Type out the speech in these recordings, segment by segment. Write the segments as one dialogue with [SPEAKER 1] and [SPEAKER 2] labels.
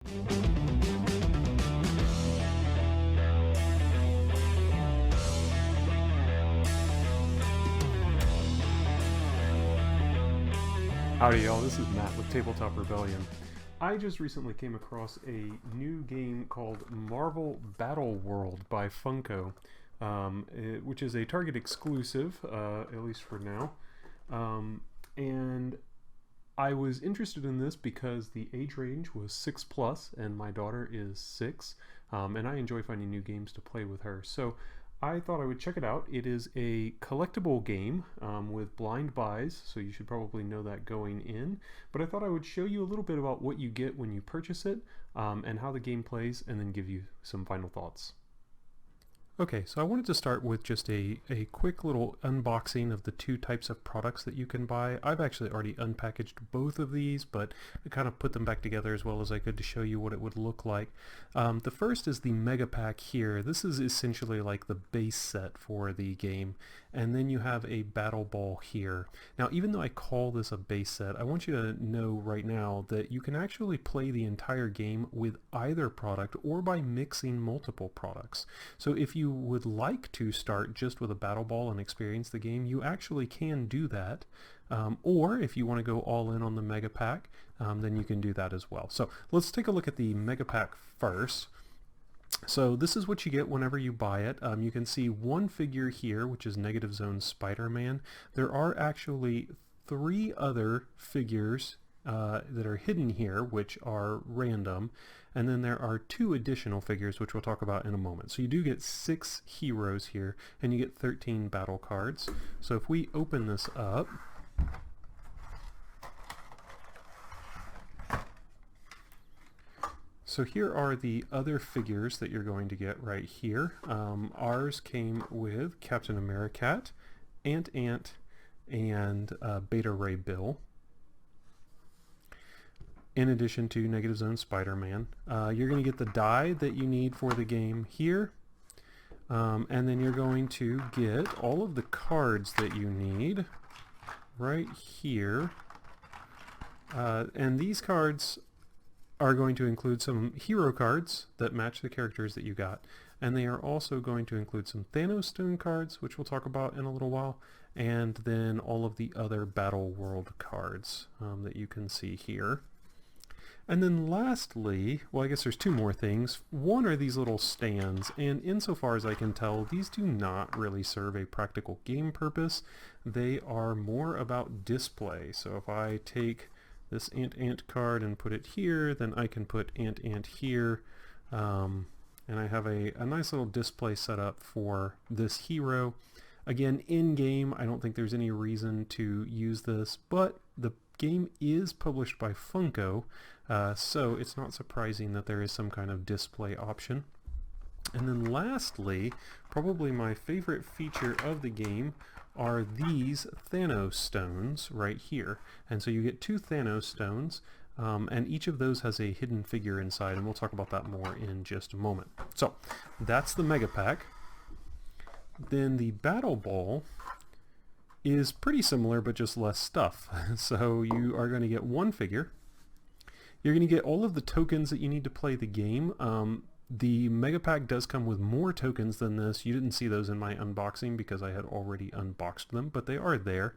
[SPEAKER 1] Howdy y'all, this is Matt with Tabletop Rebellion. I just recently came across a new game called Marvel Battleworld by Funko, which is a Target exclusive, at least for now. And I was interested in this because the age range was 6+, and my daughter is 6, and I enjoy finding new games to play with her. So I thought I would check it out. It is a collectible game with blind buys, so you should probably know that going in. But I thought I would show you a little bit about what you get when you purchase it and how the game plays, and then give you some final thoughts. Okay, so I wanted to start with just a quick little unboxing of the two types of products that you can buy. I've actually already unpackaged both of these, but I kind of put them back together as well as I could to show you what it would look like. The first is the Mega Pack here. This is essentially like the base set for the game, and then you have a Battle Ball here. Now, even though I call this a base set, I want you to know right now that you can actually play the entire game with either product or by mixing multiple products. So if you would like to start just with a Battle Ball and experience the game, you actually can do that. Or if you want to go all in on the Mega Pack, then you can do that as well. So let's take a look at the Mega Pack first. So this is what you get whenever you buy it. You can see one figure here, which is Negative Zone Spider-Man. There are actually 3 other figures that are hidden here, which are random, and then there are 2 additional figures, which we'll talk about in a moment. So you do get 6 heroes here, and you get 13 battle cards. So if we open this up, so here are the other figures that you're going to get right here. Ours came with Captain Americat, Ant-Ant, and Beta Ray Bill, in addition to Negative Zone Spider-Man. You're going to get the die that you need for the game here, and then you're going to get all of the cards that you need right here. And these cards are going to include some hero cards that match the characters that you got, and they are also going to include some Thanostone cards, which we'll talk about in a little while, and then all of the other Battleworld cards that you can see here. And then lastly, well, I guess there's 2 more things. One are these little stands, and insofar as I can tell, these do not really serve a practical game purpose. They are more about display. So if I take this Ant-Ant card and put it here, then I can put Ant-Ant here, and I have a nice little display set up for this hero. Again, in-game, I don't think there's any reason to use this, but the game is published by Funko, so it's not surprising that there is some kind of display option. And then lastly, probably my favorite feature of the game are these Thanostones right here. And so you get 2 Thanostones, and each of those has a hidden figure inside, and we'll talk about that more in just a moment. So that's the Mega Pack. Then the Battle Ball is pretty similar, but just less stuff. So you are going to get 1 figure. You're going to get all of the tokens that you need to play the game. The Mega Pack does come with more tokens than this. You didn't see those in my unboxing because I had already unboxed them, but they are there.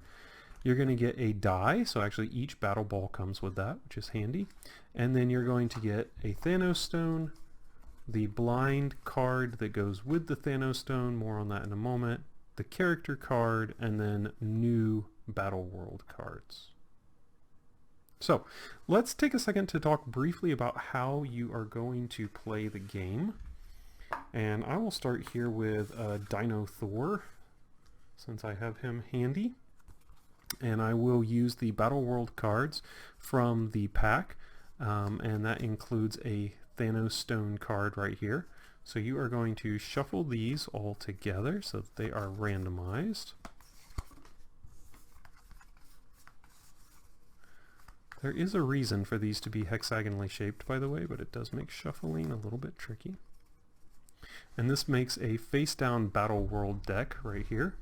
[SPEAKER 1] You're going to get a die, so actually each Battle Ball comes with that, which is handy. And then you're going to get a Thanostone, the blind card that goes with the Thanostone, more on that in a moment, the character card, and then new Battleworld cards. So let's take a second to talk briefly about how you are going to play the game. And I will start here with Dino Thor, since I have him handy. And I will use the Battleworld cards from the pack, and that includes a Thanostone card right here. So you are going to shuffle these all together so that they are randomized. There is a reason for these to be hexagonally shaped, by the way, but it does make shuffling a little bit tricky. And this makes a face-down Battleworld deck right here.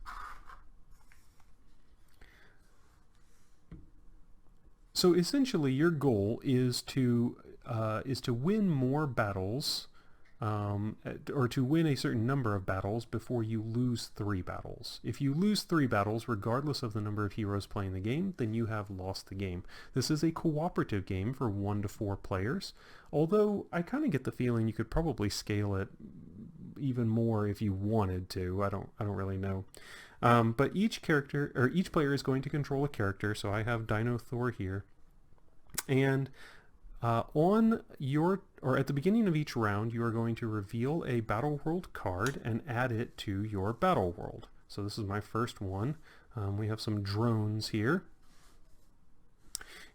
[SPEAKER 1] So essentially your goal is to is to win more battles, or to win a certain number of battles before you lose 3 battles. If you lose 3 battles, regardless of the number of heroes playing the game, then you have lost the game. This is a cooperative game for 1 to 4 players, although I kind of get the feeling you could probably scale it even more if you wanted to. I don't really know. But each player is going to control a character, so I have Dino Thor here. And at the beginning of each round, you are going to reveal a Battleworld card and add it to your Battleworld. So this is my first one. We have some drones here.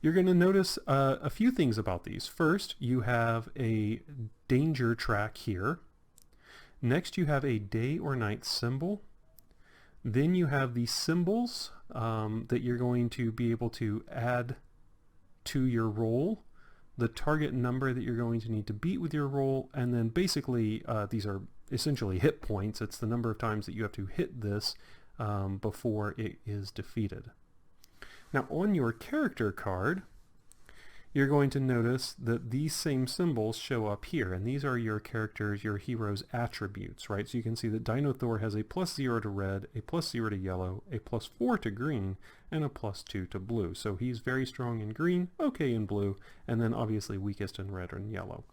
[SPEAKER 1] You're going to notice a few things about these. First, you have a danger track here. Next, you have a day or night symbol. Then you have the symbols that you're going to be able to add to your roll, the target number that you're going to need to beat with your roll, and then basically these are essentially hit points. It's the number of times that you have to hit this before it is defeated. Now on your character card, you're going to notice that these same symbols show up here, and these are your character's, your hero's attributes, right? So you can see that Dino Thor has a +0 to red, a +0 to yellow, a +4 to green, and a +2 to blue. So he's very strong in green, okay in blue, and then obviously weakest in red and yellow.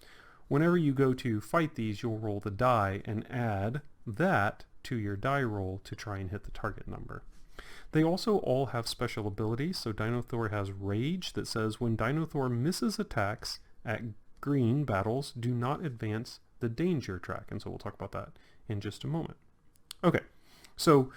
[SPEAKER 1] Whenever you go to fight these, you'll roll the die and add that to your die roll to try and hit the target number. They also all have special abilities. So Dino Thor has Rage that says when Dino Thor misses attacks at green battles, do not advance the danger track. And so we'll talk about that in just a moment. Okay, so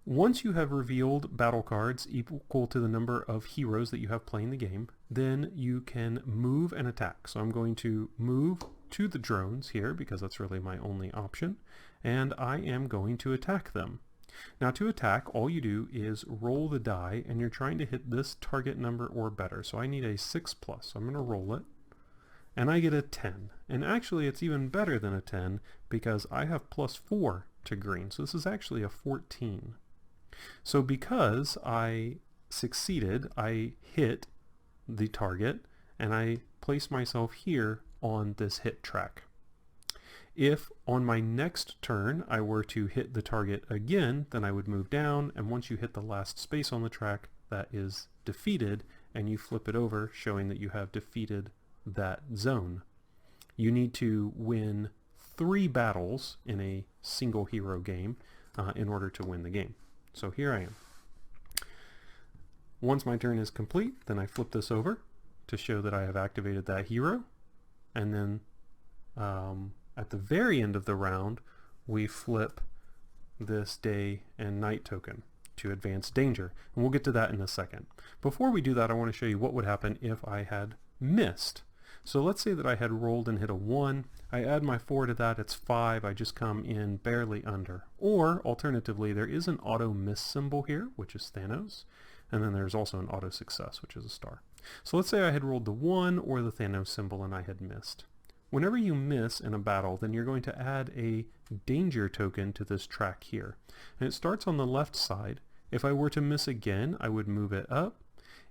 [SPEAKER 1] once you have revealed battle cards equal to the number of heroes that you have playing the game, then you can move and attack. So I'm going to move to the drones here because that's really my only option, and I am going to attack them. Now to attack, all you do is roll the die, and you're trying to hit this target number or better. So I need a 6+, so I'm going to roll it, and I get a 10. And actually it's even better than a 10 because I have +4 to green, so this is actually a 14. So because I succeeded, I hit the target, and I place myself here on this hit track. If on my next turn I were to hit the target again, then I would move down, and once you hit the last space on the track, that is defeated, and you flip it over, showing that you have defeated that zone. You need to win 3 battles in a single hero game in order to win the game. So here I am. Once my turn is complete, then I flip this over to show that I have activated that hero, and then at the very end of the round, we flip this day and night token to advance danger. And we'll get to that in a second. Before we do that, I want to show you what would happen if I had missed. So let's say that I had rolled and hit a 1. I add my 4 to that, it's 5. I just come in barely under. Or, alternatively, there is an auto miss symbol here, which is Thanos. And then there's also an auto success, which is a star. So let's say I had rolled the 1 or the Thanos symbol and I had missed. Whenever you miss in a battle, then you're going to add a danger token to this track here. And it starts on the left side. If I were to miss again, I would move it up.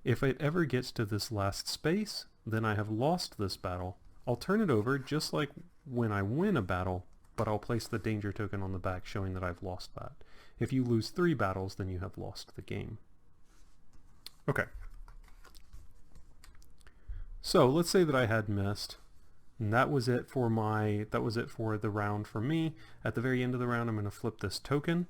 [SPEAKER 1] If it ever gets to this last space, then I have lost this battle. I'll turn it over just like when I win a battle, but I'll place the danger token on the back showing that I've lost that. If you lose 3 battles, then you have lost the game. Okay. So let's say that I had missed. And that was it for the round for me. At the very end of the round, I'm going to flip this token.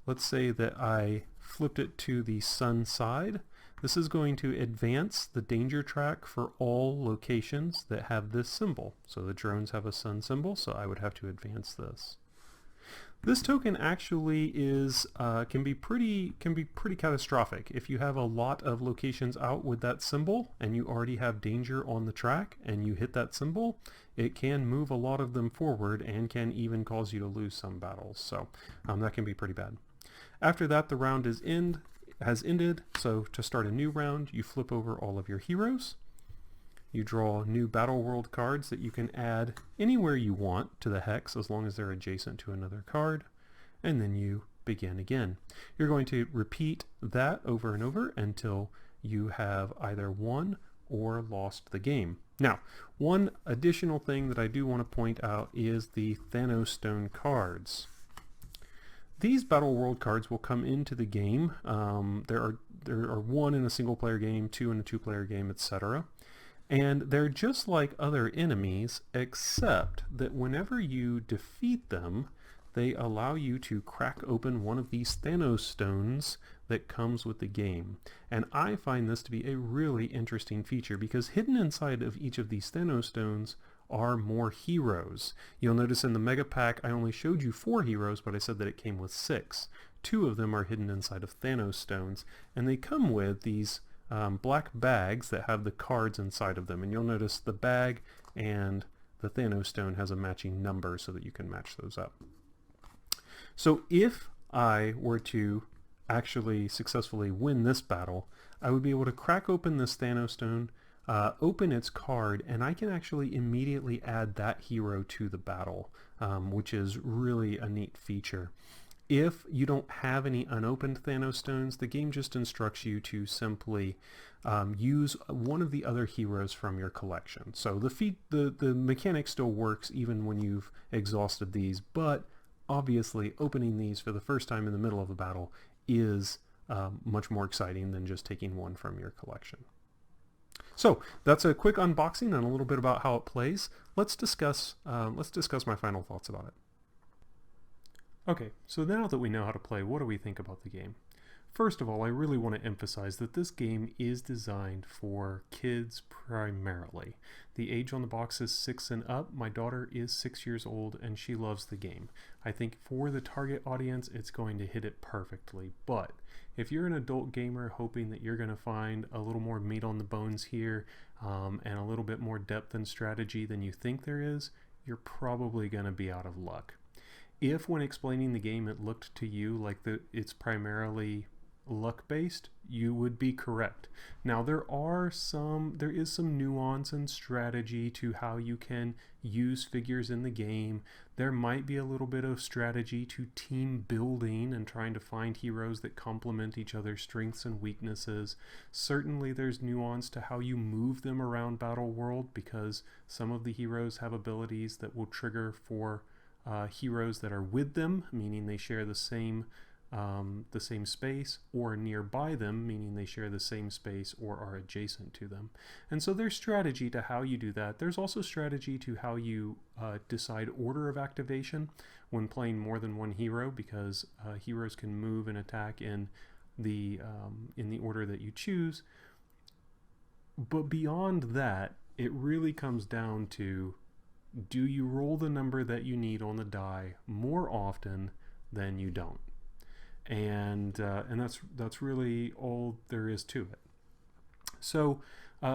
[SPEAKER 1] Let's say that I flipped it to the sun side. This is going to advance the danger track for all locations that have this symbol. So the drones have a sun symbol, so I would have to advance this. This token actually is can be pretty catastrophic. If you have a lot of locations out with that symbol and you already have danger on the track and you hit that symbol, it can move a lot of them forward and can even cause you to lose some battles. So that can be pretty bad. After that, the round has ended. So to start a new round, you flip over all of your heroes. You draw new Battleworld cards that you can add anywhere you want to the hex as long as they're adjacent to another card, and then you begin again. You're going to repeat that over and over until you have either won or lost the game. Now, one additional thing that I do want to point out is the Thanostone cards. These Battleworld cards will come into the game. There are one in a single-player game, two in a two-player game, etc. And they're just like other enemies, except that whenever you defeat them, they allow you to crack open one of these Thanostones that comes with the game. And I find this to be a really interesting feature because hidden inside of each of these Thanostones are more heroes. You'll notice in the Mega Pack I only showed you 4 heroes, but I said that it came with 6. 2 of them are hidden inside of Thanostones, and they come with these black bags that have the cards inside of them. And you'll notice the bag and the Thanostone has a matching number so that you can match those up. So if I were to actually successfully win this battle, I would be able to crack open this Thanostone, open its card, and I can actually immediately add that hero to the battle, which is really a neat feature. If you don't have any unopened Thanostones, the game just instructs you to simply use one of the other heroes from your collection. So the mechanic still works even when you've exhausted these, but obviously opening these for the first time in the middle of a battle is much more exciting than just taking one from your collection. So that's a quick unboxing and a little bit about how it plays. Let's discuss my final thoughts about it. Okay, so now that we know how to play, what do we think about the game? First of all, I really want to emphasize that this game is designed for kids primarily. The age on the box is 6 and up. My daughter is 6 years old and she loves the game. I think for the target audience, it's going to hit it perfectly. But if you're an adult gamer hoping that you're going to find a little more meat on the bones here and a little bit more depth and strategy than you think there is, you're probably going to be out of luck. If when explaining the game it looked to you like it's primarily luck-based, you would be correct. Now there is some nuance and strategy to how you can use figures in the game. There might be a little bit of strategy to team building and trying to find heroes that complement each other's strengths and weaknesses. Certainly there's nuance to how you move them around Battleworld because some of the heroes have abilities that will trigger for heroes that are with them, meaning they share the same space, or nearby them, meaning they share the same space or are adjacent to them. And so there's strategy to how you do that. There's also strategy to how you decide order of activation when playing more than one hero, because heroes can move and attack in the order that you choose. But beyond that, it really comes down to, do you roll the number that you need on the die more often than you don't? And that's really all there is to it. So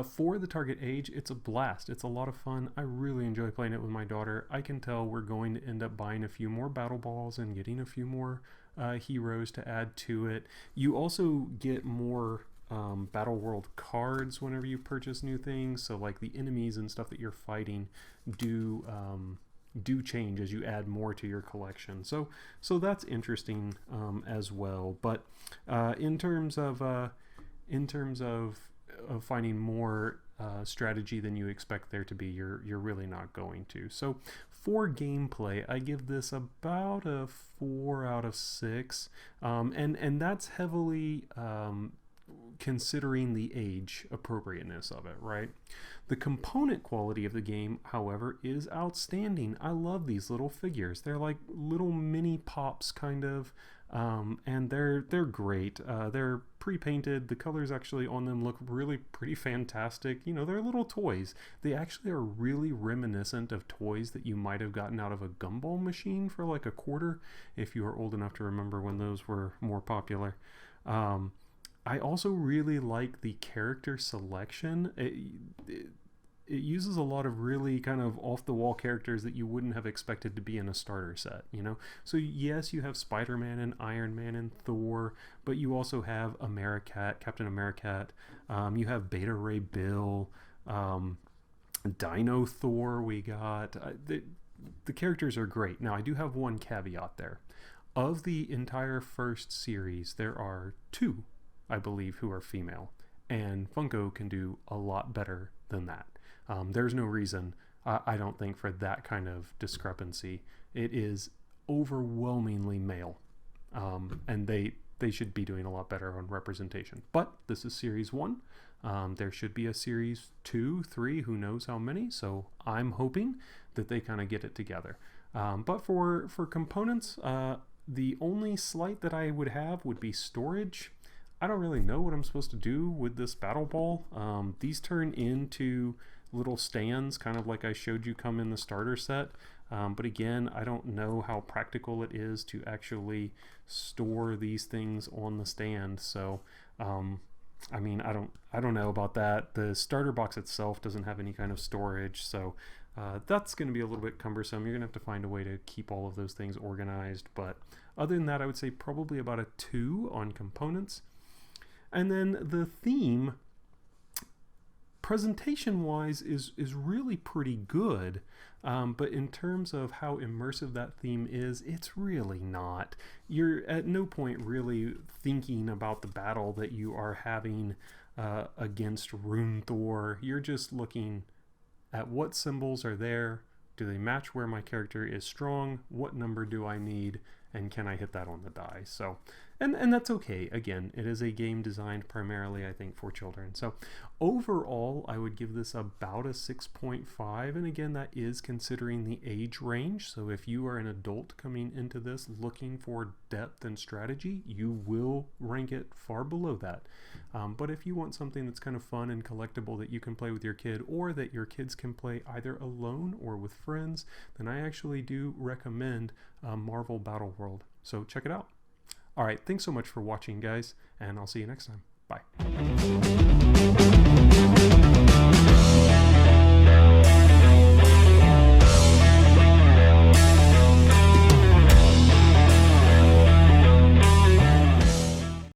[SPEAKER 1] for the target age, it's a blast. It's a lot of fun. I really enjoy playing it with my daughter. I can tell we're going to end up buying a few more battle balls and getting a few more heroes to add to it. You also get more Battleworld cards whenever you purchase new things, so like the enemies and stuff that you're fighting do change as you add more to your collection. So that's interesting as well. But in terms of finding more strategy than you expect there to be, you're really not going to. So for gameplay, I give this about a 4 out of 6, and that's heavily considering the age appropriateness of it, right? The component quality of the game, however, is outstanding. I love these little figures. They're like little mini pops, kind of, and they're great. They're pre-painted. The colors actually on them look really pretty fantastic. You know, they're little toys. They actually are really reminiscent of toys that you might have gotten out of a gumball machine for like a quarter, if you are old enough to remember when those were more popular. I also really like the character selection. It uses a lot of really kind of off-the-wall characters that you wouldn't have expected to be in a starter set, you know? So yes, you have Spider-Man and Iron Man and Thor, but you also have Americat, Captain Americat. You have Beta Ray Bill, Dino Thor we got. The characters are great. Now, I do have one caveat there. Of the entire first series, there are 2, I believe, who are female, and Funko can do a lot better than that. There's no reason, I don't think, for that kind of discrepancy. It is overwhelmingly male, and they should be doing a lot better on representation. But this is series 1. There should be a series 2, 3, who knows how many, so I'm hoping that they kind of get it together. But for components, the only slight that I would have would be storage. I don't really know what I'm supposed to do with this battle ball. These turn into little stands, kind of like I showed you come in the starter set. But again, I don't know how practical it is to actually store these things on the stand. So, I mean, I don't know about that. The starter box itself doesn't have any kind of storage, so that's going to be a little bit cumbersome. You're going to have to find a way to keep all of those things organized. But other than that, I would say probably about a 2 on components. And then the theme, presentation-wise, is really pretty good. But in terms of how immersive that theme is, it's really not. You're at no point really thinking about the battle that you are having against Rune Thor. You're just looking at what symbols are there. Do they match where my character is strong? What number do I need? And can I hit that on the die? So, and that's okay. Again, it is a game designed primarily, I think, for children. So overall, I would give this about a 6.5. And again, that is considering the age range. So if you are an adult coming into this looking for depth and strategy, you will rank it far below that. But if you want something that's kind of fun and collectible that you can play with your kid, or that your kids can play either alone or with friends, then I actually do recommend Marvel Battleworld. So check it out. All right, thanks so much for watching, guys, and I'll see you next time. Bye.